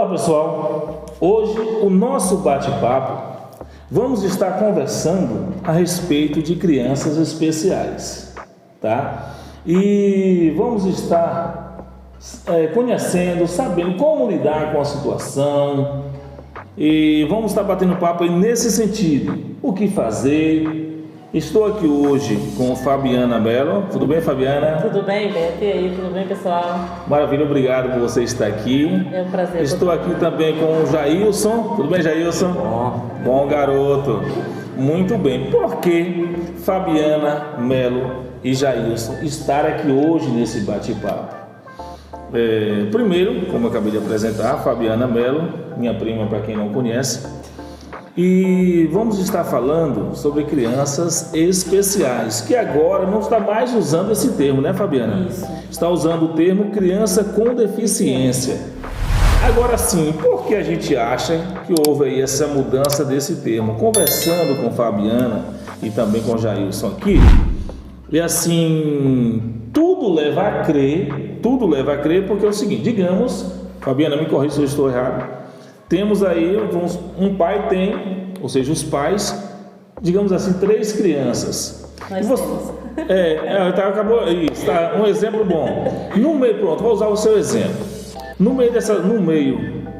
Olá pessoal, hoje o nosso bate-papo vamos estar conversando a respeito de crianças especiais, tá? E vamos estar conhecendo, sabendo como lidar com a situação e vamos estar batendo papo aí nesse sentido, o que fazer. Estou aqui hoje com Fabiana Mello. Tudo bem, Fabiana? Tudo bem, Beto? E aí, tudo bem, pessoal? Maravilha, obrigado por você estar aqui. É um prazer. Estou aqui também com o Jailson. Tudo bem, Jailson? Bom garoto. Muito bem. Por que Fabiana Mello e Jailson estar aqui hoje nesse bate-papo? Primeiro, como eu acabei de apresentar, Fabiana Mello, minha prima para quem não conhece. E vamos estar falando sobre crianças especiais, que agora não está mais usando esse termo, né, Fabiana? Isso. Está usando o termo criança com deficiência. Agora sim, por que a gente acha que houve aí essa mudança desse termo? Conversando com Fabiana e também com Jailson aqui, e assim, tudo leva a crer, porque é o seguinte, digamos, Fabiana, me corrija se eu estou errado, temos aí, um pai tem, ou seja, os pais, digamos assim, 3 crianças. Acabou isso, tá? Um exemplo bom. No meio, pronto, vou usar o seu exemplo. No meio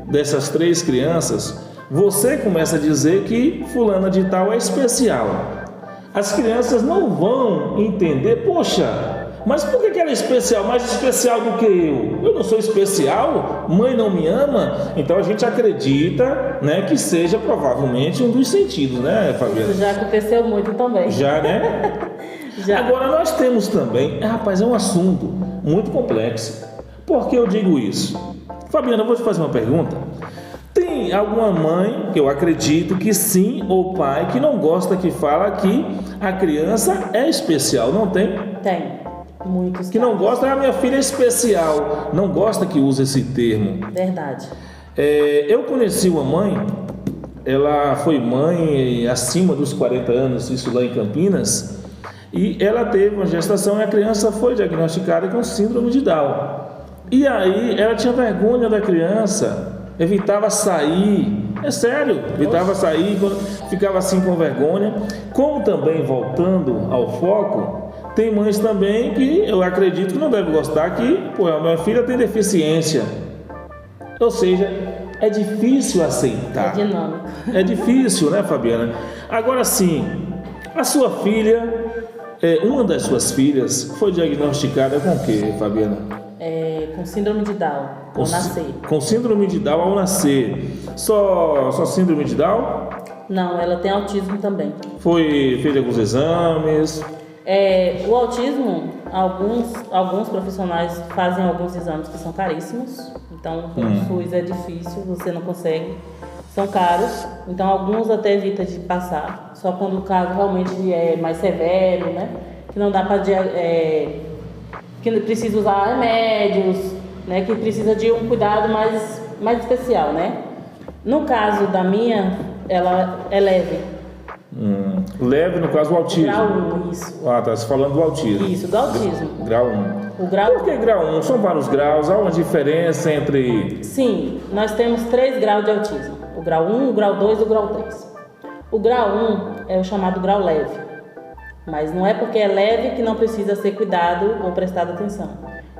dessas 3 crianças, você começa a dizer que fulana de tal é especial. As crianças não vão entender, poxa, mas por que ela é especial? Mais especial do que eu? Eu não sou especial? Mãe não me ama? Então a gente acredita, né, que seja provavelmente um dos sentidos, né, Fabiana? Isso já aconteceu muito também. Já, né? Já. Agora nós temos também, rapaz, é um assunto muito complexo. Por que eu digo isso? Fabiana, eu vou te fazer uma pergunta. Tem alguma mãe, que eu acredito que sim, ou pai, que não gosta que fala que a criança é especial, não tem? Tem. Muitos que não gosta, a minha filha é especial, não gosta que use esse termo. Verdade. Eu conheci uma mãe, ela foi mãe acima dos 40 anos, isso lá em Campinas, e ela teve uma gestação e a criança foi diagnosticada com síndrome de Down. E aí ela tinha vergonha da criança, evitava sair, é sério, evitava sair, ficava assim com vergonha. Como também, voltando ao foco, tem mães também que eu acredito que não devem gostar que, a minha filha tem deficiência. Ou seja, é difícil aceitar. É dinâmico. É difícil, né, Fabiana? Agora sim, a sua filha, uma das suas filhas, foi diagnosticada com o quê, Fabiana? Com síndrome de Down, ao nascer. Com síndrome de Down ao nascer. Só síndrome de Down? Não, ela tem autismo também. Fez alguns exames? O autismo, alguns profissionais fazem alguns exames que são caríssimos, então com o SUS é difícil, você não consegue, são caros, então alguns até evita de passar, só quando o caso realmente é mais severo, né, que não dá para que precisa usar remédios, né, que precisa de um cuidado mais especial, né. No caso da minha, ela é leve. Leve, no caso, o autismo. Grau 1, isso. Ah, tá se falando do autismo. Isso, do autismo. Grau 1. Por que grau 1? São vários graus, há uma diferença entre... Sim, nós temos 3 graus de autismo. O grau 1, o grau 2 e o grau 3. O grau 1 é o chamado grau leve. Mas não é porque é leve que não precisa ser cuidado ou prestado atenção.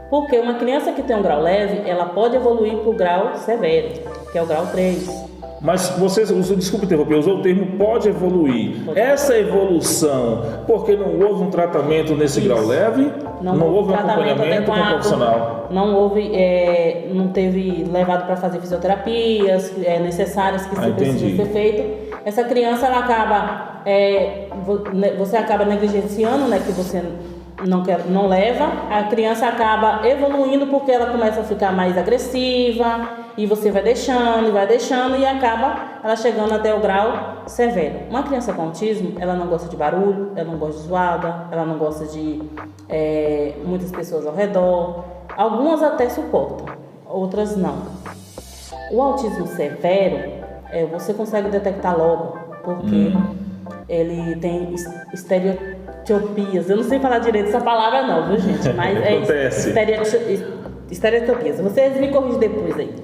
Porque uma criança que tem um grau leve, ela pode evoluir para o grau severo, que é o grau 3. Mas você, desculpe interromper, usou o termo pode evoluir. Essa evolução, porque não houve um tratamento nesse grau leve? Não houve um acompanhamento com o profissional? Não houve, não teve levado para fazer fisioterapias necessárias que precisam ser feito. Essa criança, ela acaba, você acaba negligenciando, né, que você não leva, a criança acaba evoluindo porque ela começa a ficar mais agressiva e você vai deixando e acaba ela chegando até o grau severo. Uma criança com autismo, ela não gosta de barulho, ela não gosta de zoada, ela não gosta de muitas pessoas ao redor. Algumas até suportam, outras não. O autismo severo, você consegue detectar logo, porque ele tem estereotipias. Eu não sei falar direito essa palavra não, viu, gente? Mas acontece. Estereotipias. Vocês me corrigem depois aí.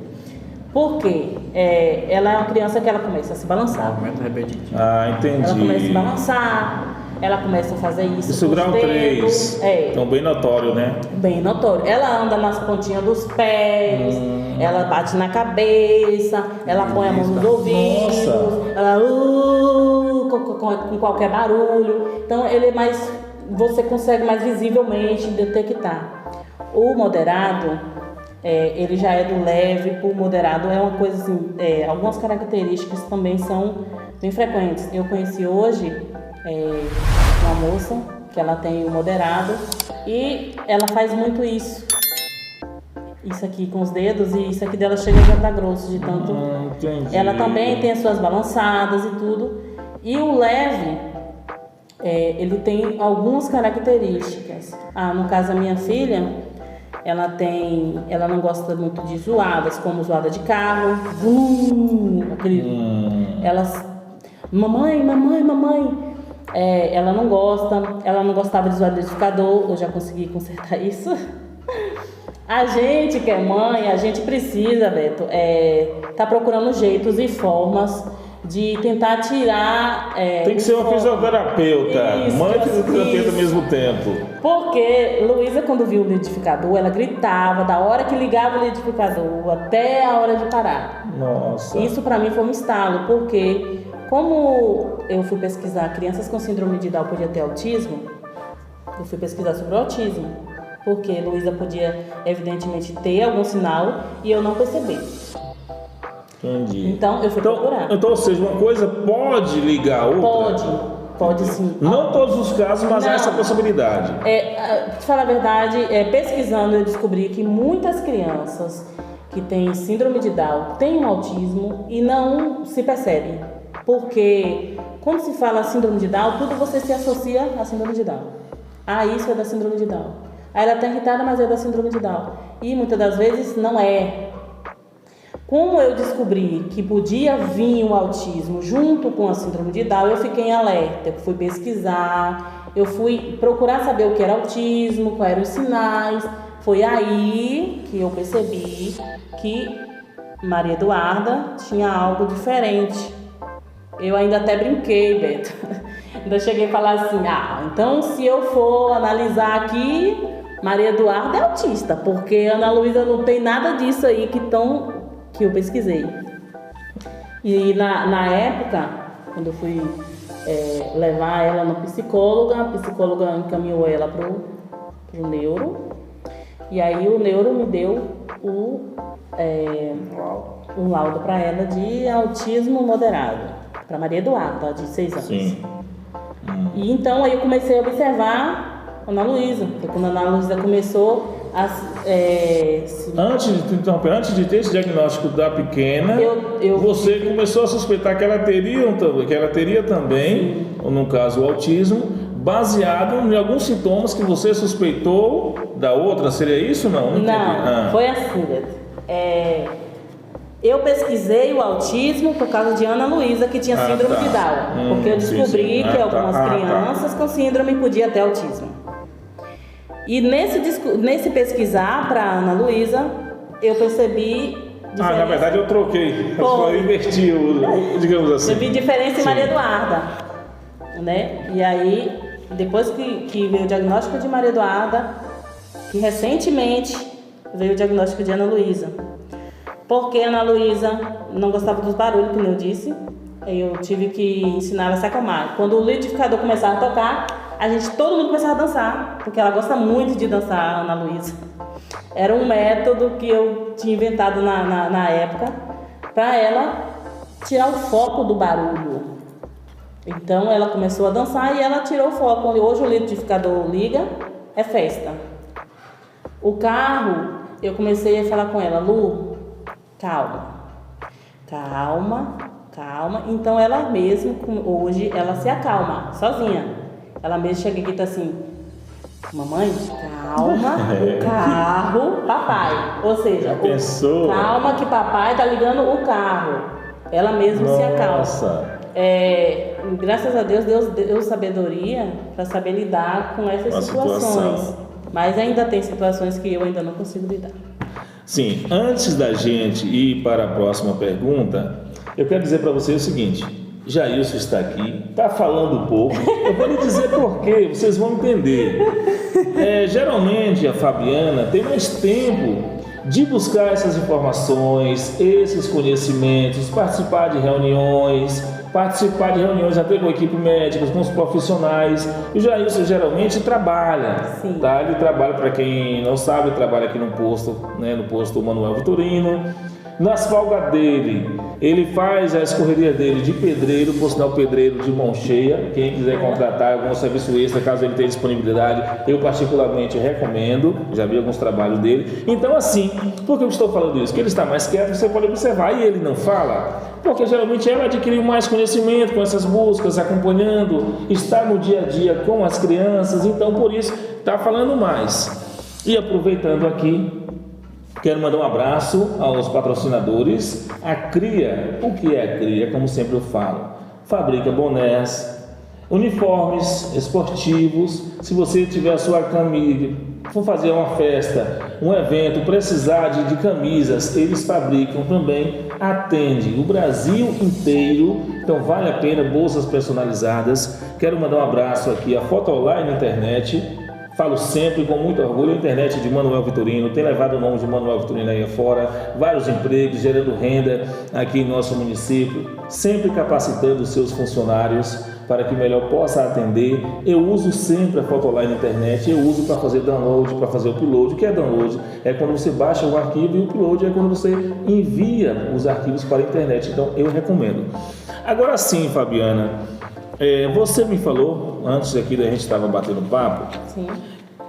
Porque ela é uma criança que ela começa a se balançar. Movimento repetitivo. Ah, entendi. Ela começa a se balançar, ela começa a fazer isso. Isso grau 3. Então, bem notório, né? Bem notório. Ela anda nas pontinhas dos pés, ela bate na cabeça, ela põe a mão nos ouvidos, ela com qualquer barulho. Então, ele é mais, você consegue mais visivelmente detectar. O moderado, ele já é do leve pro moderado, é uma coisa assim, algumas características também são bem frequentes. Eu conheci hoje uma moça que ela tem o moderado e ela faz muito isso aqui com os dedos, e isso aqui dela chega já tá grosso de tanto. Entendi. Ela também tem as suas balançadas e tudo. E o leve, ele tem algumas características. No caso da minha filha, ela não gosta muito de zoadas, como zoada de carro, mamãe, ela não gostava de zoada de liquidificador. Eu já consegui consertar isso. A gente que é mãe, a gente precisa, Beto, tá procurando jeitos e formas de tentar tirar... Tem que ser uma fisioterapeuta, mãe e fisioterapeuta ao mesmo tempo. Porque Luísa, quando viu o liquidificador, ela gritava da hora que ligava o liquidificador até a hora de parar. Nossa. Isso pra mim foi um estalo, porque como eu fui pesquisar crianças com síndrome de Down podia ter autismo, eu fui pesquisar sobre o autismo, porque Luísa podia evidentemente ter algum sinal e eu não percebi. Entendi. Então eu fui procurar. Então, ou seja, uma coisa pode ligar a outra? Pode sim. Não todos os casos, mas há essa possibilidade. Pra te falar a verdade, pesquisando eu descobri que muitas crianças que têm síndrome de Down têm um autismo e não se percebem. Porque quando se fala síndrome de Down, tudo você se associa à síndrome de Down. Isso é da síndrome de Down. Ela está irritada, mas é da síndrome de Down. E muitas das vezes não é. Como eu descobri que podia vir o autismo junto com a síndrome de Down, eu fiquei em alerta. Eu fui pesquisar, eu fui procurar saber o que era autismo, quais eram os sinais. Foi aí que eu percebi que Maria Eduarda tinha algo diferente. Eu ainda até brinquei, Beto. Ainda cheguei a falar assim, então se eu for analisar aqui, Maria Eduarda é autista, porque Ana Luísa não tem nada disso aí que eu pesquisei. E na época, quando eu fui levar ela no psicóloga, a psicóloga encaminhou ela pro neuro, e aí o neuro me deu um laudo para ela de autismo moderado, para Maria Eduarda, de 6 anos. Sim. E então aí eu comecei a observar a Ana Luísa, porque quando a Ana Luísa começou Antes de ter esse diagnóstico da pequena, você começou a suspeitar que ela teria também, ou no caso o autismo, baseado em alguns sintomas que você suspeitou da outra. Seria isso? Não foi assim, eu pesquisei o autismo por causa de Ana Luísa, que tinha síndrome de Down, porque eu descobri que algumas crianças com síndrome podiam ter autismo. E nesse pesquisar para Ana Luísa, eu percebi diferença. Na verdade eu troquei, eu inverti, digamos assim. Eu vi diferença em Maria Eduarda, né? E aí, depois que veio o diagnóstico de Maria Eduarda, que recentemente veio o diagnóstico de Ana Luísa. Porque a Ana Luísa não gostava dos barulhos, como eu disse, eu tive que ensinar ela a se acalmar. Quando o liquidificador começava a tocar, todo mundo começava a dançar, porque ela gosta muito de dançar, a Ana Luísa. Era um método que eu tinha inventado na época para ela tirar o foco do barulho. Então ela começou a dançar e ela tirou o foco. Hoje o liquidificador liga, é festa. O carro, eu comecei a falar com ela, Lu, calma. Então ela mesmo, hoje, ela se acalma, sozinha. Ela mesmo chega aqui e tá assim, mamãe, calma, o carro, papai. Ou seja, calma que papai tá ligando o carro. Ela mesma se acalma. Graças a Deus deu sabedoria para saber lidar com essas situações. Mas ainda tem situações que eu ainda não consigo lidar. Sim, antes da gente ir para a próxima pergunta, eu quero dizer para você o seguinte: Jailson está aqui, está falando pouco, eu vou lhe dizer por quê, vocês vão entender. Geralmente a Fabiana tem mais tempo de buscar essas informações, esses conhecimentos, participar de reuniões até com a equipe médica, com os profissionais. E o Jailson geralmente trabalha, tá? Ele trabalha, para quem não sabe, trabalha aqui no posto, né, no posto Manuel Vitorino. Nas folgas dele, ele faz a escorreria dele de pedreiro, por sinal pedreiro de mão cheia. Quem quiser contratar algum serviço extra, caso ele tenha disponibilidade, eu particularmente recomendo, já vi alguns trabalhos dele. Então assim, por que eu estou falando isso? Que ele está mais quieto, você pode observar, e ele não fala, porque geralmente ela adquiriu mais conhecimento com essas buscas, acompanhando, está no dia a dia com as crianças, então por isso está falando mais. E aproveitando aqui, quero mandar um abraço aos patrocinadores. A CRIA, o que é a CRIA? Como sempre eu falo, fabrica bonés, uniformes esportivos. Se você tiver a sua camisa, for fazer uma festa, um evento, precisar de camisas, eles fabricam também, atende o Brasil inteiro, então vale a pena, bolsas personalizadas. Quero mandar um abraço aqui à Foto Online Internet. Falo sempre com muito orgulho, a internet de Manuel Vitorino tem levado o nome de Manuel Vitorino aí afora, vários empregos, gerando renda aqui em nosso município, sempre capacitando os seus funcionários para que melhor possa atender. Eu uso sempre a Foto Online Internet, eu uso para fazer download, para fazer upload. O que é download? É quando você baixa um arquivo, e o upload é quando você envia os arquivos para a internet, então eu recomendo. Agora sim, Fabiana, você me falou, antes aqui da gente estava batendo papo, Sim.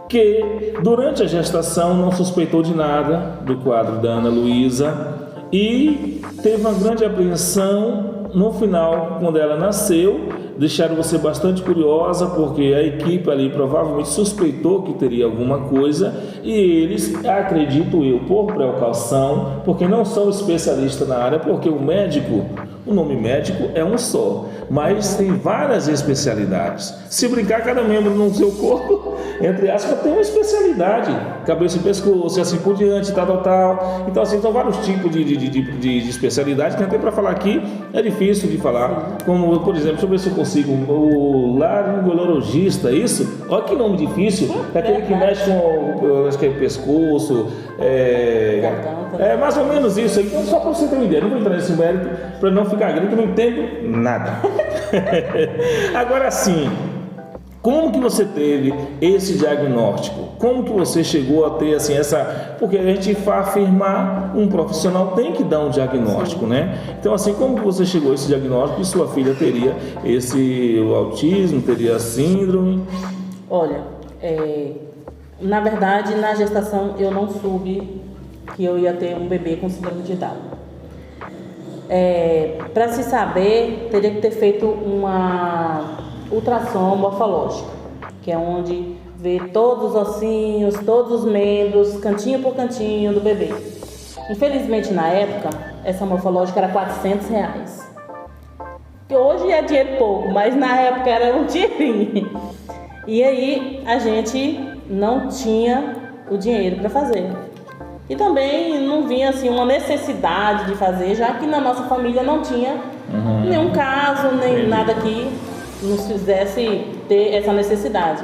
que durante a gestação não suspeitou de nada do quadro da Ana Luísa e teve uma grande apreensão no final, quando ela nasceu. Deixaram você bastante curiosa, porque a equipe ali provavelmente suspeitou que teria alguma coisa, e eles, acredito eu, por precaução, porque não são especialistas na área, porque o médico, o nome médico é um só, mas tem várias especialidades. Se brincar, cada membro no seu corpo, entre aspas, tem uma especialidade, cabeça e pescoço, assim por diante, tal. Então assim, são vários tipos de especialidades, que até para falar aqui é difícil de falar, como por exemplo, deixa eu ver se eu consigo, o laringologista, isso? Olha que nome difícil, é aquele que mexe com, eu acho que é pescoço, mais ou menos isso. Então, só para você ter uma ideia, não vou entrar nesse mérito para não ficar grande, que eu não entendo nada. Agora sim, como que você teve esse diagnóstico? Como que você chegou a ter assim essa... Porque a gente, para afirmar, um profissional tem que dar um diagnóstico, né? Então assim, como que você chegou a esse diagnóstico e sua filha teria o autismo, teria a síndrome? Olha, na verdade, na gestação eu não soube que eu ia ter um bebê com síndrome de Down. Para se saber, teria que ter feito uma ultrassom morfológica, que é onde vê todos os ossinhos, todos os membros, cantinho por cantinho do bebê. Infelizmente, na época, essa morfológica era R$400. Que hoje é dinheiro pouco, mas na época era um dinheirinho. E aí, a gente não tinha o dinheiro para fazer. E também não vinha assim uma necessidade de fazer, já que na nossa família não tinha nenhum caso, nem nada que nos fizesse ter essa necessidade.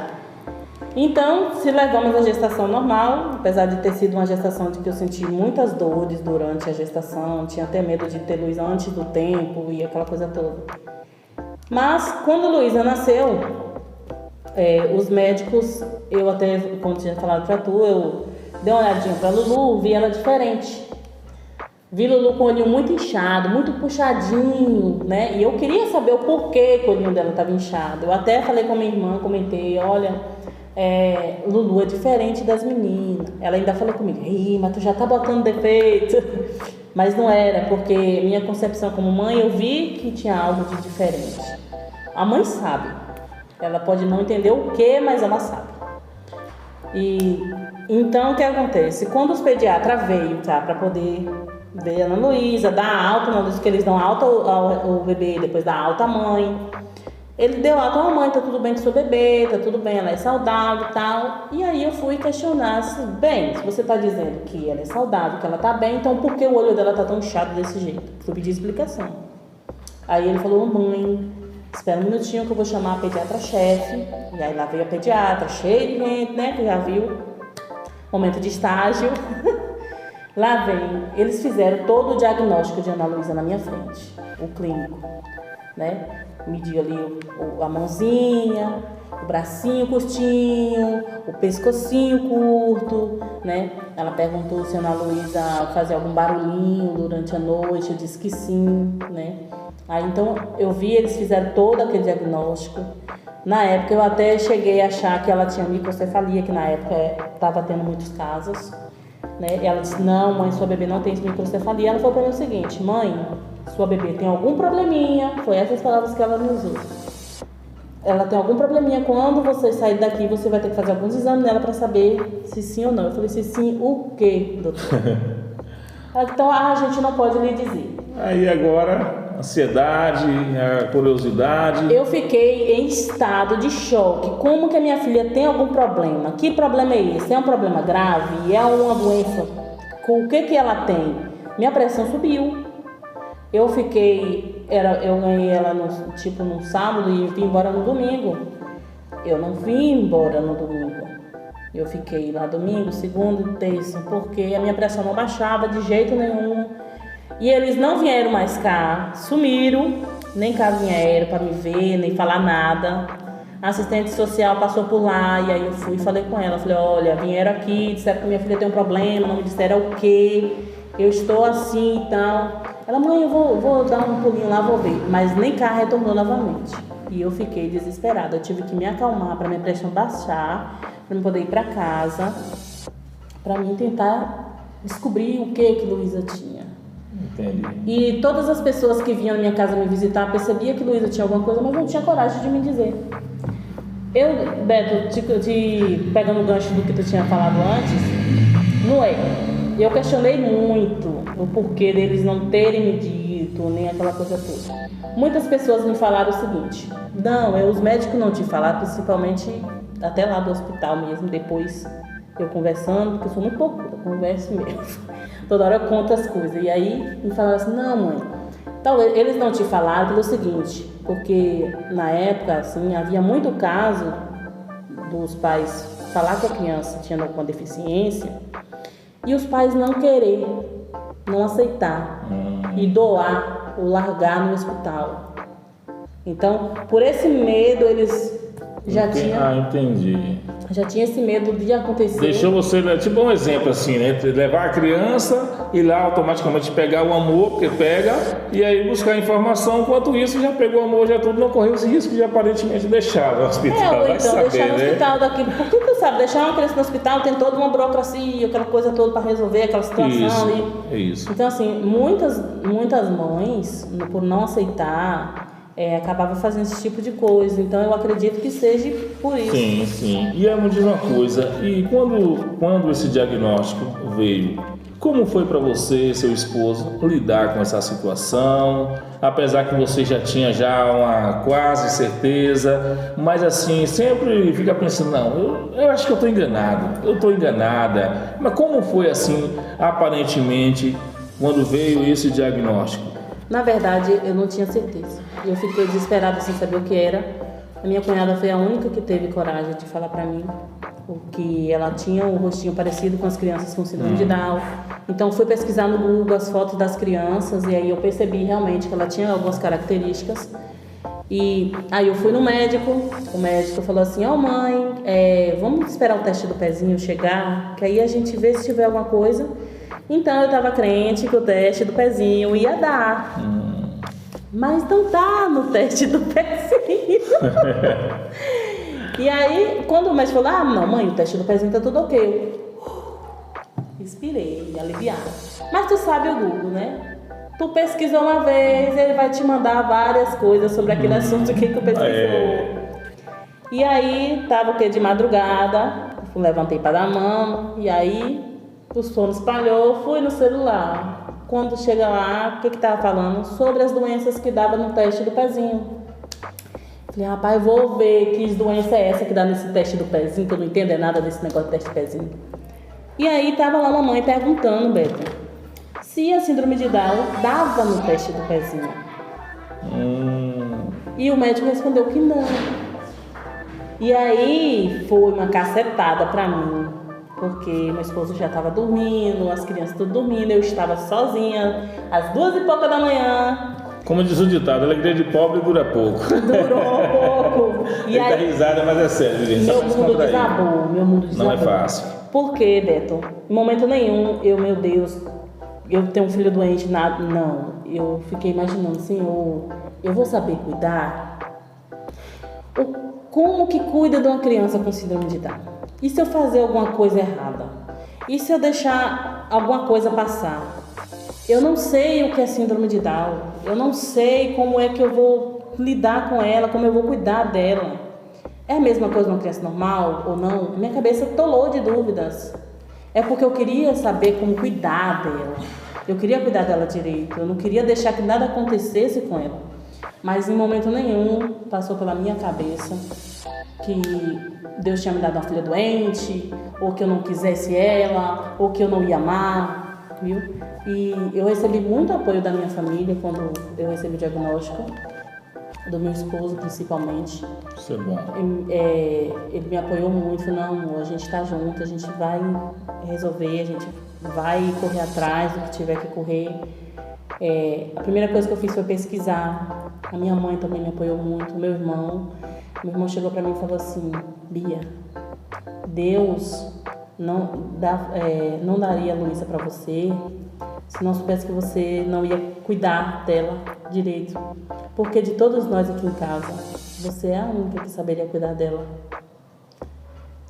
Então, se levamos a gestação normal, apesar de ter sido uma gestação de que eu senti muitas dores durante a gestação, tinha até medo de ter Luísa antes do tempo e aquela coisa toda. Mas, quando Luísa nasceu, os médicos, eu até, como tinha falado pra tu, eu dei uma olhadinha pra Lulu, vi ela diferente. Vi Lulu com o olhinho muito inchado, muito puxadinho, né? E eu queria saber o porquê que o olhinho dela estava inchado. Eu até falei com a minha irmã, comentei, olha, Lulu é diferente das meninas. Ela ainda falou comigo, mas tu já tá botando defeito. Mas não era, porque minha concepção como mãe, eu vi que tinha algo de diferente. A mãe sabe. Ela pode não entender o que, mas ela sabe. E então o que acontece? Quando os pediatras veio, tá, para poder ver a Luísa, dar alta, não diz que eles dão alta ao bebê, depois dá alta à mãe. Ele deu alta, mãe, tá tudo bem com seu bebê, tá tudo bem, ela é saudável e tal. E aí eu fui questionar, bem, se você tá dizendo que ela é saudável, que ela tá bem, então por que o olho dela tá tão inchado desse jeito? Fui pedir explicação. Aí ele falou, mãe, espera um minutinho que eu vou chamar a pediatra-chefe. E aí lá veio a pediatra, cheia de gente, né, que já viu, momento de estágio. Lá vem, eles fizeram todo o diagnóstico de Ana Luísa na minha frente, o clínico, né? Mediu ali a mãozinha, o bracinho curtinho, o pescocinho curto, né? Ela perguntou se a Ana Luísa fazia algum barulhinho durante a noite, eu disse que sim, né? Aí então eu vi, eles fizeram todo aquele diagnóstico. Na época eu até cheguei a achar que ela tinha microcefalia, que na época estava tendo muitos casos, né? E ela disse, não, mãe, sua bebê não tem microcefalia. Ela falou para mim o seguinte, mãe, sua bebê tem algum probleminha, foi essas palavras que ela me usou. Ela tem algum probleminha, quando você sair daqui, você vai ter que fazer alguns exames nela para saber se sim ou não. Eu falei, se sim, o quê, doutor? Então, a gente não pode lhe dizer. Aí agora, ansiedade, a curiosidade. Eu fiquei em estado de choque. Como que a minha filha tem algum problema? Que problema é esse? É um problema grave? É uma doença? Com o que ela tem? Minha pressão subiu. Eu ganhei ela no sábado e vim embora no domingo. Eu não vim embora no domingo. Eu fiquei lá domingo, segunda e terça, porque a minha pressão não baixava de jeito nenhum. E eles não vieram mais cá, sumiram, nem cá vieram para me ver, nem falar nada. A assistente social passou por lá e aí eu fui e falei com ela. Falei, olha, vieram aqui, disseram que minha filha tem um problema, não me disseram o quê. Eu estou assim e tal. Ela, mãe, eu vou dar um pulinho lá, vou ver. Mas nem cá retornou novamente. E eu fiquei desesperada. Eu tive que me acalmar para minha pressão baixar, para eu poder ir para casa, para mim tentar descobrir o que Luísa tinha. Entendi. E todas as pessoas que vinham na minha casa me visitar percebia que Luísa tinha alguma coisa, mas não tinha coragem de me dizer. Eu, Beto, pegando o gancho do que tu tinha falado antes, não é. Eu questionei muito o porquê deles não terem me dito, nem aquela coisa toda. Muitas pessoas me falaram o seguinte, não, os médicos não te falaram, principalmente até lá do hospital mesmo, depois eu conversando, porque eu sou muito pouco, eu converso mesmo. Toda hora eu conto as coisas. E aí me falaram assim, não, mãe, talvez eles não te falaram pelo seguinte, porque na época, assim, havia muito caso dos pais falar que a criança tinha alguma deficiência e os pais não querer, não aceitar e doar ou largar no hospital. Então, por esse medo, eles já tinham... Ah, entendi. Já tinha esse medo de acontecer. Deixou você, tipo um exemplo assim, né? Levar a criança e lá automaticamente pegar o amor, porque pega, e aí buscar informação. Enquanto isso, já pegou o amor, já tudo, não correu esse risco de aparentemente deixar no hospital. Ou vai então saber, deixar no né? hospital daqui. Por que tu sabe? Deixar uma criança no hospital tem toda uma burocracia, aquela coisa toda para resolver aquela situação. Isso. Então, assim, muitas mães, por não aceitar, acabava fazendo esse tipo de coisa. Então eu acredito que seja por isso. Sim, sim. E aí me diz uma coisa, e quando esse diagnóstico veio, como foi para você e seu esposo lidar com essa situação? Apesar que você já tinha uma quase certeza, mas assim, sempre fica pensando, não, eu acho que eu estou enganada. Mas como foi assim, aparentemente, quando veio esse diagnóstico? Na verdade, eu não tinha certeza. Eu fiquei desesperada sem saber o que era. A minha cunhada foi a única que teve coragem de falar para mim que ela tinha um rostinho parecido com as crianças com síndrome de Down. Então, fui pesquisar no Google as fotos das crianças e aí eu percebi realmente que ela tinha algumas características. E aí eu fui no médico, o médico falou assim, mãe, vamos esperar o teste do pezinho chegar, que aí a gente vê se tiver alguma coisa. Então eu estava crente que o teste do pezinho ia dar, mas não tá no teste do pezinho. E aí, quando o médico falou, não, mãe, o teste do pezinho tá tudo ok. Eu respirei, aliviada. Mas tu sabe o Google, né? Tu pesquisou uma vez, ele vai te mandar várias coisas sobre aquele assunto que tu pesquisou. E aí, tava o quê? De madrugada, levantei para dar mama, e aí o sono espalhou, fui no celular. Quando chega lá, o que tava falando? Sobre as doenças que dava no teste do pezinho. Falei, rapaz, eu vou ver que doença é essa que dá nesse teste do pezinho, que eu não entendo nada desse negócio de teste do pezinho. E aí tava lá a mamãe perguntando, Beto, se a síndrome de Down dava no teste do pezinho. E o médico respondeu que não. E aí foi uma cacetada pra mim, porque meu esposo já estava dormindo, as crianças tudo dormindo, eu estava sozinha, às 2h pouco da manhã. Como diz o ditado, alegria de pobre dura pouco. Durou pouco. E aí, tá risada, mas é sério, gente. Meu mundo desabou. Não é fácil. Por quê, Beto? Em momento nenhum, meu Deus, eu tenho um filho doente, nada, não. Eu fiquei imaginando, Senhor, eu vou saber cuidar? Como que cuida de uma criança com síndrome de Down? E se eu fazer alguma coisa errada? E se eu deixar alguma coisa passar? Eu não sei o que é síndrome de Down. Eu não sei como é que eu vou lidar com ela, como eu vou cuidar dela. É a mesma coisa uma criança normal ou não? Minha cabeça atolou de dúvidas. É porque eu queria saber como cuidar dela. Eu queria cuidar dela direito. Eu não queria deixar que nada acontecesse com ela. Mas em momento nenhum passou pela minha cabeça que Deus tinha me dado uma filha doente, ou que eu não quisesse ela, ou que eu não ia amar, viu? E eu recebi muito apoio da minha família quando eu recebi o diagnóstico, do meu esposo principalmente. Isso é bom. Ele me apoiou muito, falou, não, a gente está junto, a gente vai resolver, a gente vai correr atrás do que tiver que correr. A primeira coisa que eu fiz foi pesquisar. A minha mãe também me apoiou muito, o meu irmão chegou para mim e falou assim, Bia, Deus não daria a Luísa para você se não soubesse que você não ia cuidar dela direito, porque de todos nós aqui em casa, você é a única que saberia cuidar dela.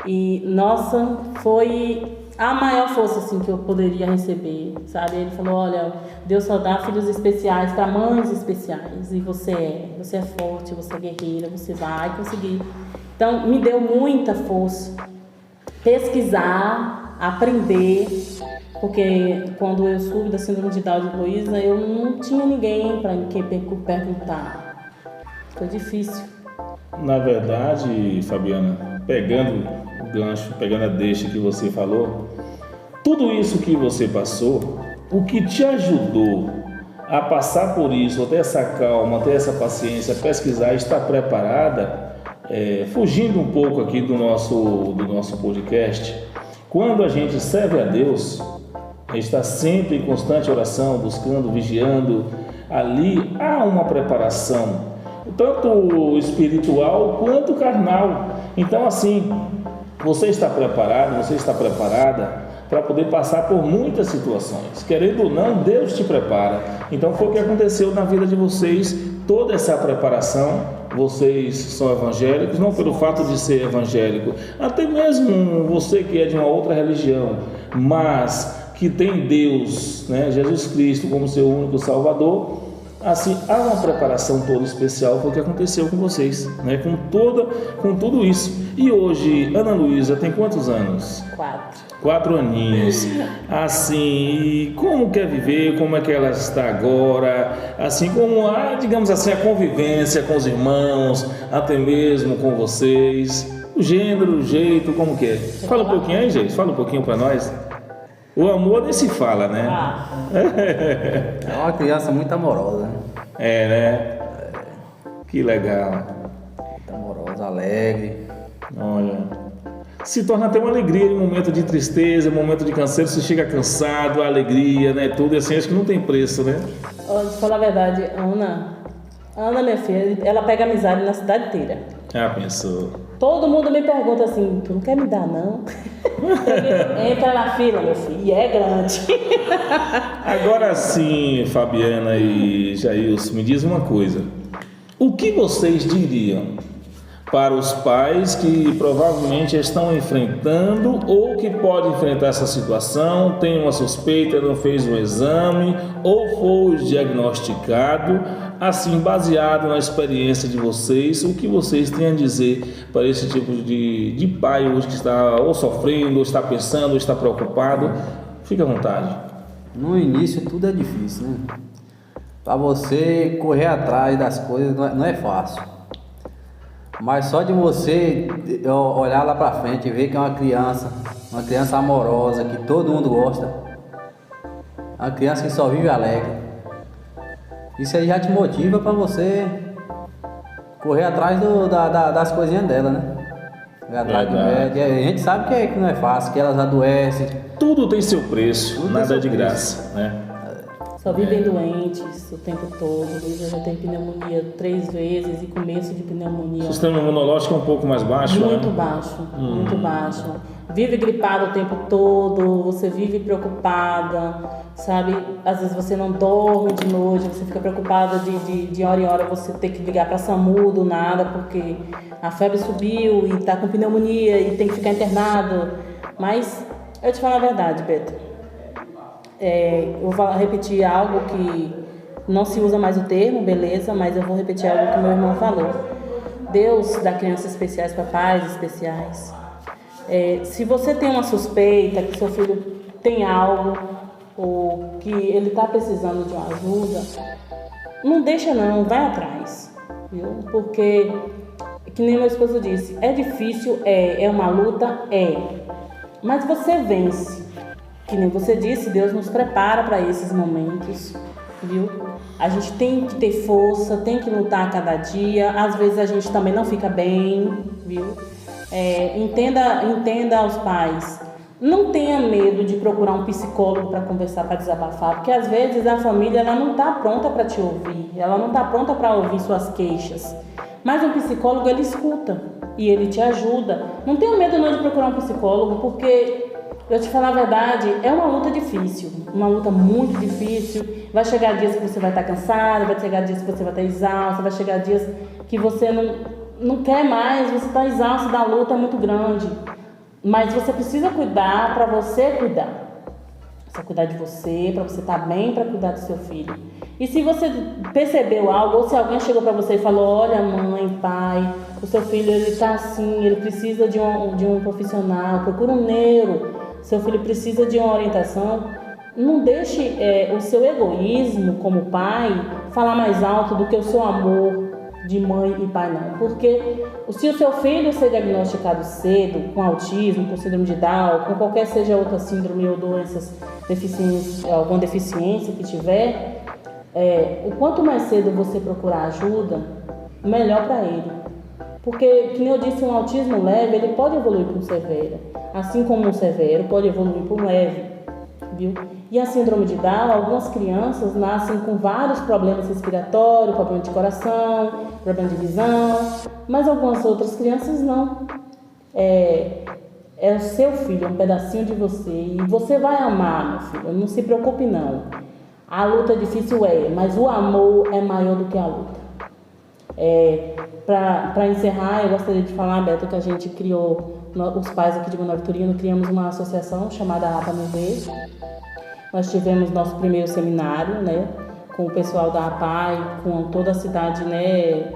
E, nossa, foi a maior força assim, que eu poderia receber, sabe? Ele falou, olha, Deus só dá filhos especiais para mães especiais, e você é forte, você é guerreira, você vai conseguir. Então, me deu muita força pesquisar, aprender, porque quando eu soube da síndrome de Down de Luísa, eu não tinha ninguém para quem perguntar. Foi difícil. Na verdade, Fabiana, pegando o gancho, pegando a deixa que você falou, tudo isso que você passou, o que te ajudou a passar por isso, a ter essa calma, a ter essa paciência, pesquisar, estar preparada, fugindo um pouco aqui do nosso podcast, quando a gente serve a Deus, a gente está sempre em constante oração, buscando, vigiando, ali há uma preparação, tanto espiritual quanto carnal. Então, assim, você está preparado, você está preparada para poder passar por muitas situações. Querendo ou não, Deus te prepara. Então, foi o que aconteceu na vida de vocês, toda essa preparação. Vocês são evangélicos, não pelo fato de ser evangélico, até mesmo você que é de uma outra religião, mas que tem Deus, né, Jesus Cristo como seu único Salvador. Assim, há uma preparação toda especial para o que aconteceu com vocês, né? Com tudo isso. E hoje, Ana Luísa tem quantos anos? 4 aninhos. Assim, e como quer viver, como é que ela está agora? Assim, como digamos assim, a convivência com os irmãos, até mesmo com vocês, o gênero, o jeito, como que é? Fala um pouquinho aí, gente, fala um pouquinho para nós. O amor nem se fala, né? É uma criança muito amorosa. Né? Que legal. Muito amorosa, alegre. Olha, se torna até uma alegria em momento de tristeza, em momento de canseiro, você chega cansado, a alegria, né? Tudo assim, acho que não tem preço, né? Olha, pra falar a verdade, Ana, minha filha, ela pega amizade na cidade inteira. Pensou. Todo mundo me pergunta assim, tu não quer me dar, não? Entra na fila, meu filho, e é grande. Agora sim, Fabiana e Jailson, me diz uma coisa. O que vocês diriam para os pais que provavelmente estão enfrentando ou que podem enfrentar essa situação, tem uma suspeita, não fez um exame ou foi diagnosticado, assim, baseado na experiência de vocês, o que vocês têm a dizer para esse tipo de pai hoje que está ou sofrendo, ou está pensando, ou está preocupado? Fique à vontade. No início tudo é difícil, né? Para você correr atrás das coisas não é fácil. Mas só de você olhar lá pra frente e ver que é uma criança amorosa, que todo mundo gosta, uma criança que só vive alegre, isso aí já te motiva pra você correr atrás das coisinhas dela, né? Correr atrás do médico. A gente sabe que não é fácil, que elas adoecem. Tudo tem seu preço, nada de graça, né? Só vivem doentes o tempo todo. Luísa já tem pneumonia 3 vezes e começo de pneumonia. O sistema imunológico é um pouco mais baixo, muito né? baixo, muito baixo. Vive gripado o tempo todo, você vive preocupada, sabe? Às vezes você não dorme de noite, você fica preocupada de hora em hora você ter que ligar para SAMU do nada, porque a febre subiu e tá com pneumonia e tem que ficar internado. Mas eu te falo a verdade, Beto. Eu vou repetir algo que não se usa mais o termo, beleza, mas eu vou repetir algo que meu irmão falou. Deus dá crianças especiais para pais especiais. Se você tem uma suspeita que seu filho tem algo ou que ele está precisando de uma ajuda, não deixa não, vai atrás, viu? Porque, que nem meu esposo disse, é difícil, é uma luta, mas você vence. Que nem você disse, Deus nos prepara para esses momentos, viu? A gente tem que ter força, tem que lutar a cada dia. Às vezes a gente também não fica bem, viu? Entenda aos pais. Não tenha medo de procurar um psicólogo para conversar, para desabafar, porque às vezes a família ela não está pronta para te ouvir, ela não está pronta para ouvir suas queixas. Mas um psicólogo ele escuta e ele te ajuda. Não tenha medo não de procurar um psicólogo, porque eu te falar a verdade, é uma luta difícil, uma luta muito difícil. Vai chegar dias que você vai estar cansado, vai chegar dias que você vai estar exausto, vai chegar dias que você não quer mais, você está exausto da luta, é muito grande. Mas você precisa cuidar para você cuidar. Você cuidar de você, para você estar bem, para cuidar do seu filho. E se você percebeu algo, ou se alguém chegou para você e falou, olha mãe, pai, o seu filho ele está assim, ele precisa de um profissional, procura um neuro. Seu filho precisa de uma orientação, não deixe o seu egoísmo como pai falar mais alto do que o seu amor de mãe e pai, não. Porque se o seu filho ser diagnosticado cedo, com autismo, com síndrome de Down, com qualquer seja outra síndrome ou doenças, alguma deficiência que tiver, o quanto mais cedo você procurar ajuda, melhor para ele. Porque, como eu disse, um autismo leve, ele pode evoluir para um severo. Assim como um severo pode evoluir para um leve, viu? E a síndrome de Down, algumas crianças nascem com vários problemas respiratórios, problema de coração, problema de visão, mas algumas outras crianças não. É o seu filho, é um pedacinho de você, e você vai amar, meu filho, não se preocupe não. A luta é difícil, mas o amor é maior do que a luta. Para encerrar, eu gostaria de falar, Beto, que a gente criou, os pais aqui de Manoel Vitorino, criamos uma associação chamada APA MV. Nós tivemos nosso primeiro seminário, né, com o pessoal da APA e com toda a cidade, né,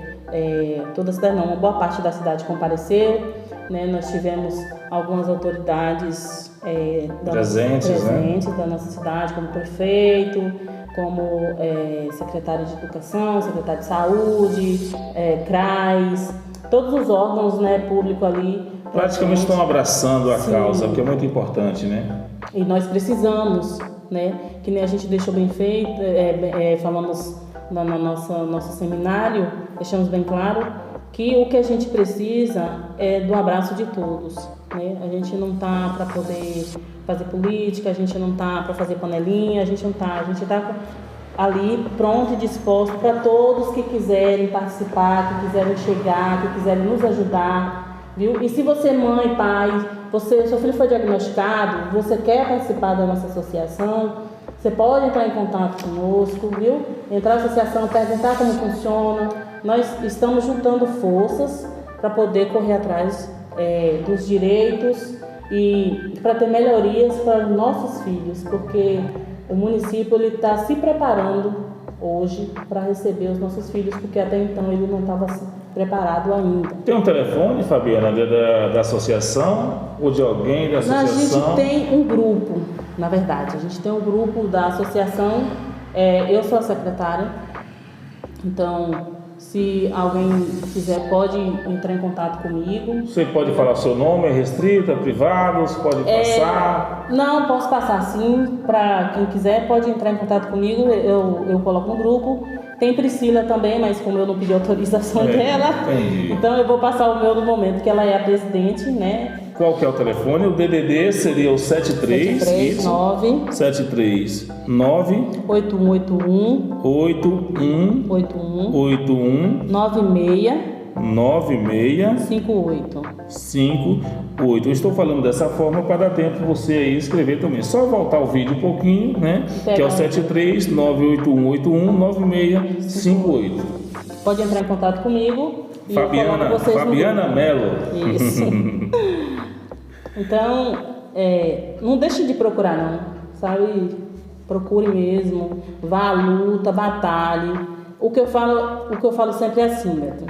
uma boa parte da cidade compareceu, né, nós tivemos algumas autoridades presentes da nossa cidade, como prefeito, como secretário de Educação, secretário de Saúde, CRAS, todos os órgãos, né, públicos ali. Praticamente estão abraçando a causa, que é muito importante, né? E nós precisamos, né, que nem a gente deixou bem feito, falamos no nosso seminário, deixamos bem claro que o que a gente precisa é do abraço de todos, né? A gente não está para poder fazer política, a gente não está para fazer panelinha, a gente está ali pronto e disposto para todos que quiserem participar, que quiserem chegar, que quiserem nos ajudar, viu? E se você, mãe, pai, seu filho foi diagnosticado, você quer participar da nossa associação, você pode entrar em contato conosco, viu? Entrar na associação, perguntar como funciona. Nós estamos juntando forças para poder correr atrás dos direitos e para ter melhorias para os nossos filhos, porque o município está se preparando hoje para receber os nossos filhos, porque até então ele não estava preparado ainda. Tem um telefone, Fabiana, da associação ou de alguém da associação? A gente tem um grupo, na verdade, a gente tem um grupo da associação, eu sou a secretária, então Se alguém quiser, pode entrar em contato comigo. Você pode falar seu nome, é restrito, é privado, você pode passar? Não, posso passar sim. Para quem quiser, pode entrar em contato comigo. Eu coloco no grupo. Tem Priscila também, mas como eu não pedi autorização dela, entendi. Então eu vou passar o meu no momento, que ela é a presidente, né? Qual que é o telefone? O DDD seria o 739 8181 81 96 58. Eu estou falando dessa forma para dar tempo você aí escrever também. Só voltar o vídeo um pouquinho, né? Que é o 73981819658. Pode entrar em contato comigo. Fabiana Mello. Isso. Então, não deixe de procurar não, sabe? Procure mesmo, vá à luta, batalhe. O que eu falo sempre é assim, Beto.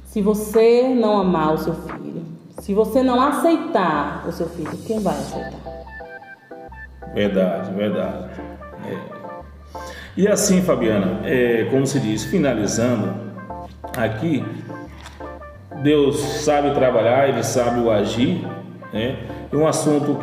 Se você não amar o seu filho, se você não aceitar o seu filho, quem vai aceitar? Verdade. E assim, Fabiana, como se diz, finalizando aqui, Deus sabe trabalhar, Ele sabe o agir, né? E um assunto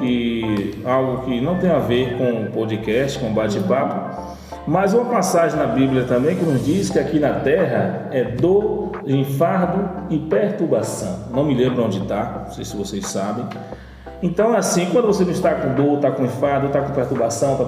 algo que não tem a ver com podcast, com bate-papo, mas uma passagem na Bíblia também que nos diz que aqui na terra é dor, enfardo e perturbação. Não me lembro onde está, não sei se vocês sabem. Então, assim, quando você não está com dor, está com enfado, está com perturbação, está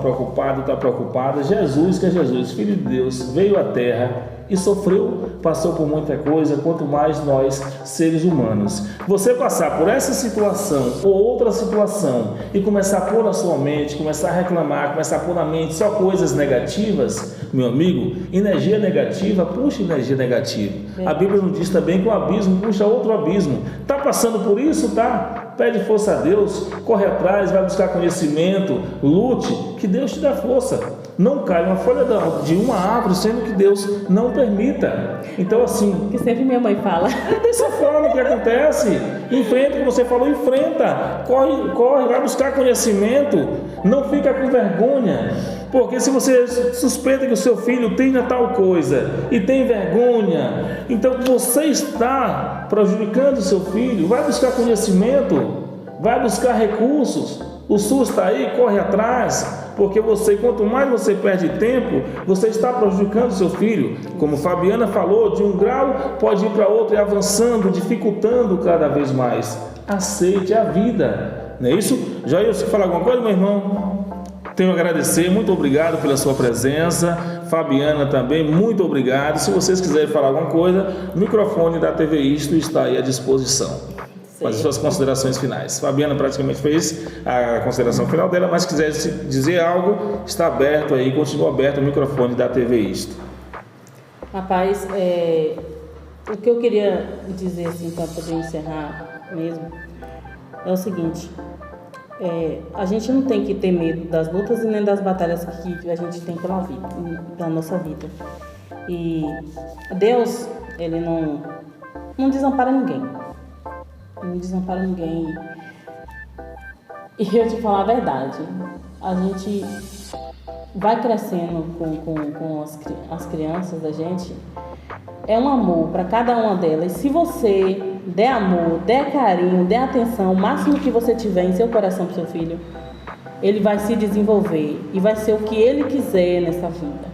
preocupada, Jesus, que é Jesus, Filho de Deus, veio à terra e sofreu, passou por muita coisa, quanto mais nós, seres humanos. Você passar por essa situação ou outra situação e começar a pôr na sua mente, começar a reclamar, começar a pôr na mente só coisas negativas, meu amigo, energia negativa puxa energia negativa. A Bíblia nos diz também que o abismo puxa outro abismo. Está passando por isso? Tá? Pede força a Deus, corre atrás, vai buscar conhecimento, lute, que Deus te dá força. Não cai uma folha de uma árvore, sendo que Deus não permita. Então, assim... Que sempre minha mãe fala. É dessa forma que acontece. Enfrenta, como você falou, enfrenta. Corre, vai buscar conhecimento. Não fica com vergonha. Porque se você suspeita que o seu filho tenha tal coisa e tem vergonha, então você está prejudicando o seu filho. Vai buscar conhecimento, vai buscar recursos. O SUS está aí, corre atrás. Porque quanto mais você perde tempo, você está prejudicando o seu filho. Como Fabiana falou, de um grau pode ir para outro e avançando, dificultando cada vez mais. Aceite a vida. Não é isso? Jair, você fala alguma coisa, meu irmão? Tenho a agradecer, muito obrigado pela sua presença. Fabiana também, muito obrigado. Se vocês quiserem falar alguma coisa, o microfone da TV Isto está aí à disposição. Fazer suas considerações finais. Fabiana praticamente fez a consideração final dela, mas se quiser dizer algo, está aberto aí, continua aberto o microfone da TV Isto. Rapaz, o que eu queria dizer assim, para poder encerrar mesmo, é o seguinte: a gente não tem que ter medo das lutas e nem das batalhas que a gente tem pela vida, da nossa vida. E Deus, Ele não desampara ninguém. Não desampara ninguém. E eu te falar a verdade, a gente vai crescendo com as crianças da gente, é um amor para cada uma delas. Se você der amor, der carinho, der atenção, o máximo que você tiver em seu coração para seu filho, ele vai se desenvolver e vai ser o que ele quiser nessa vida,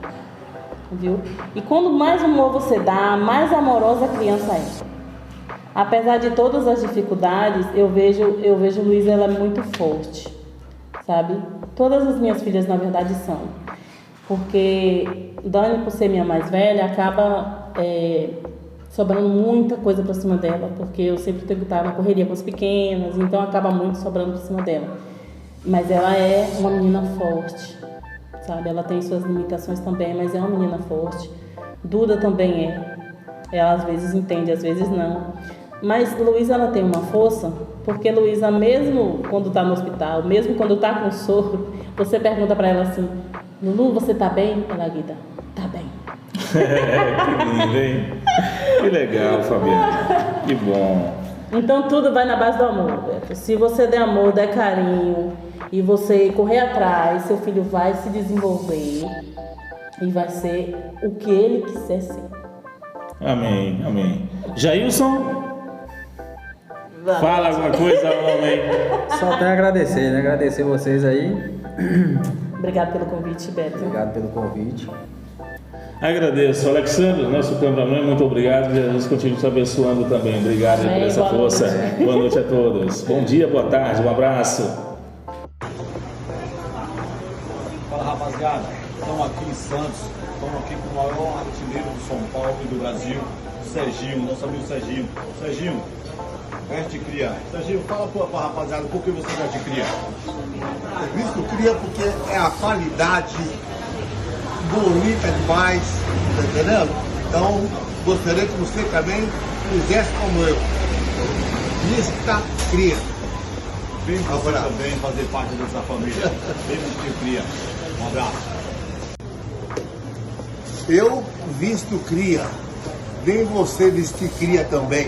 viu? E quando mais amor você dá, mais amorosa a criança é. Apesar de todas as dificuldades, eu vejo Luísa, ela é muito forte, sabe? Todas as minhas filhas, na verdade, são. Porque Dani, por ser minha mais velha, acaba sobrando muita coisa para cima dela, porque eu sempre tenho que estar na correria com as pequenas, então acaba muito sobrando para cima dela. Mas ela é uma menina forte, sabe? Ela tem suas limitações também, mas é uma menina forte. Duda também é. Ela às vezes entende, às vezes não. Mas Luísa, ela tem uma força, porque Luísa, mesmo quando está no hospital, mesmo quando está com soro, você pergunta para ela assim: Lulu, você tá bem? Ela grita: tá bem. Que lindo, hein? Que legal, Fabiana. Que bom. Então tudo vai na base do amor, Beto. Se você der amor, der carinho e você correr atrás, seu filho vai se desenvolver e vai ser o que ele quiser ser. Amém, amém. Jailson? Fala alguma coisa, homem. Só tenho a agradecer, né? Agradecer vocês aí. Obrigado pelo convite, Beto. Obrigado pelo convite. Agradeço. Alexandre, nosso cameraman, muito obrigado. Jesus continue te abençoando também. Obrigado por essa força. Boa noite a todos. Bom dia, boa tarde, um abraço. Fala, rapaziada. Estamos aqui em Santos. Estamos aqui com o maior artilheiro do São Paulo e do Brasil, Serginho, nosso amigo Serginho. Serginho, veste cria. Serginho, fala pra rapaziada, por que você veste cria? Visto cria porque é a qualidade bonita demais, tá entendendo? Então, gostaria que você também fizesse como eu. Vista cria. Vem você também fazer parte dessa família. Vem vestir cria. Um abraço. Eu visto cria. Vem você vestir cria também.